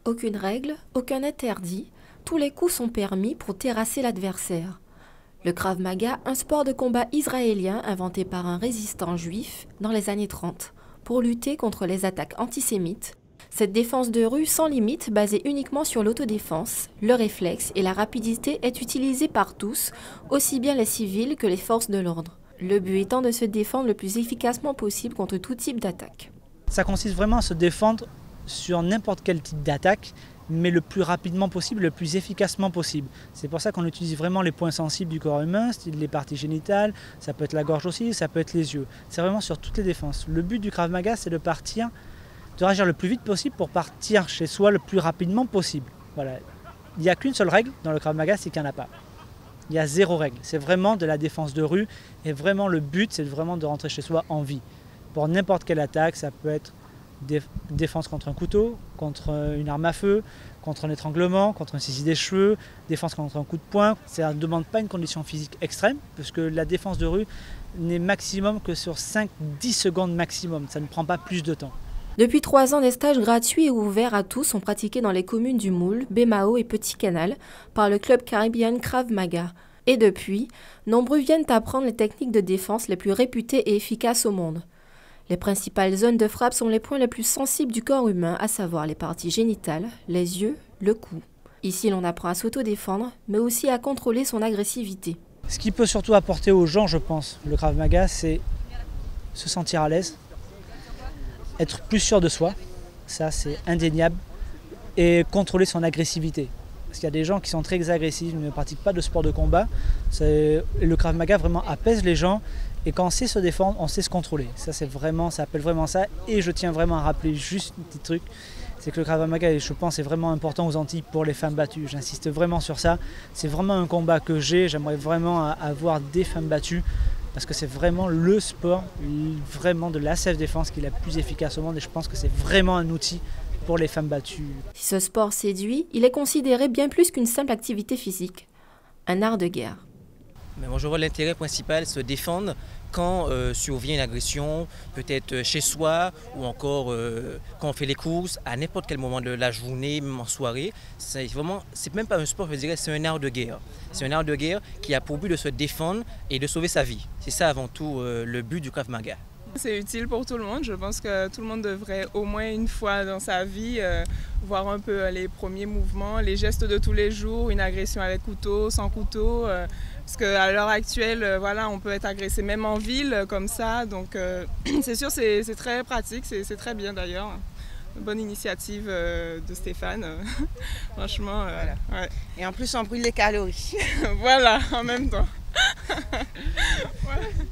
Aucune règle, aucun interdit, tous les coups sont permis pour terrasser l'adversaire. Le Krav Maga, un sport de combat israélien inventé par un résistant juif dans les années 30 pour lutter contre les attaques antisémites. Cette défense de rue sans limite, basée uniquement sur l'autodéfense, le réflexe et la rapidité est utilisée par tous, aussi bien les civils que les forces de l'ordre. Le but étant de se défendre le plus efficacement possible contre tout type d'attaque. Ça consiste vraiment à se défendre sur n'importe quel type d'attaque, mais le plus rapidement possible, le plus efficacement possible. C'est pour ça qu'on utilise vraiment les points sensibles du corps humain, style les parties génitales, ça peut être la gorge aussi, ça peut être les yeux. C'est vraiment sur toutes les défenses. Le but du Krav Maga, c'est de réagir le plus vite possible pour partir chez soi le plus rapidement possible. Voilà. Il n'y a qu'une seule règle dans le Krav Maga, c'est qu'il n'y en a pas. Il y a zéro règle. C'est vraiment de la défense de rue et vraiment le but, c'est vraiment de rentrer chez soi en vie. Pour n'importe quelle attaque, ça peut être défense contre un couteau, contre une arme à feu, contre un étranglement, contre une saisie des cheveux, défense contre un coup de poing. Ça ne demande pas une condition physique extrême, puisque la défense de rue n'est maximum que sur 5-10 secondes maximum. Ça ne prend pas plus de temps. Depuis 3 ans, des stages gratuits et ouverts à tous sont pratiqués dans les communes du Moule, Bémao et Petit Canal par le club caribéen Krav Maga. Et depuis, nombreux viennent apprendre les techniques de défense les plus réputées et efficaces au monde. Les principales zones de frappe sont les points les plus sensibles du corps humain, à savoir les parties génitales, les yeux, le cou. Ici, l'on apprend à s'autodéfendre, mais aussi à contrôler son agressivité. Ce qui peut surtout apporter aux gens, je pense, le Krav Maga, c'est se sentir à l'aise, être plus sûr de soi, ça c'est indéniable, et contrôler son agressivité. Parce qu'il y a des gens qui sont très agressifs, ne pratiquent pas de sport de combat. Le Krav Maga vraiment apaise les gens. Et quand on sait se défendre, on sait se contrôler. Ça appelle vraiment ça. Et je tiens vraiment à rappeler juste un petit truc, c'est que le Krav Maga, je pense, est vraiment important aux Antilles pour les femmes battues. J'insiste vraiment sur ça. C'est vraiment un combat que j'aimerais vraiment avoir des femmes battues, parce que c'est vraiment le sport, vraiment de la self-défense qui est la plus efficace au monde. Et je pense que c'est vraiment un outil pour les femmes battues. Si ce sport séduit, il est considéré bien plus qu'une simple activité physique, un art de guerre. Mais moi, je vois l'intérêt principal, se défendre quand survient une agression, peut-être chez soi ou encore quand on fait les courses, à n'importe quel moment de la journée, même en soirée. C'est même pas un sport, je dirais, c'est un art de guerre. C'est un art de guerre qui a pour but de se défendre et de sauver sa vie. C'est ça avant tout le but du Krav Maga. C'est utile pour tout le monde. Je pense que tout le monde devrait au moins une fois dans sa vie voir un peu les premiers mouvements, les gestes de tous les jours, une agression avec couteau, sans couteau. Parce qu'à l'heure actuelle, voilà, on peut être agressé même en ville comme ça. Donc c'est sûr, c'est très pratique, c'est très bien d'ailleurs. Bonne initiative de Stéphane, franchement. Voilà. Ouais. Et en plus, on brûle les calories. Voilà, en même temps. Ouais.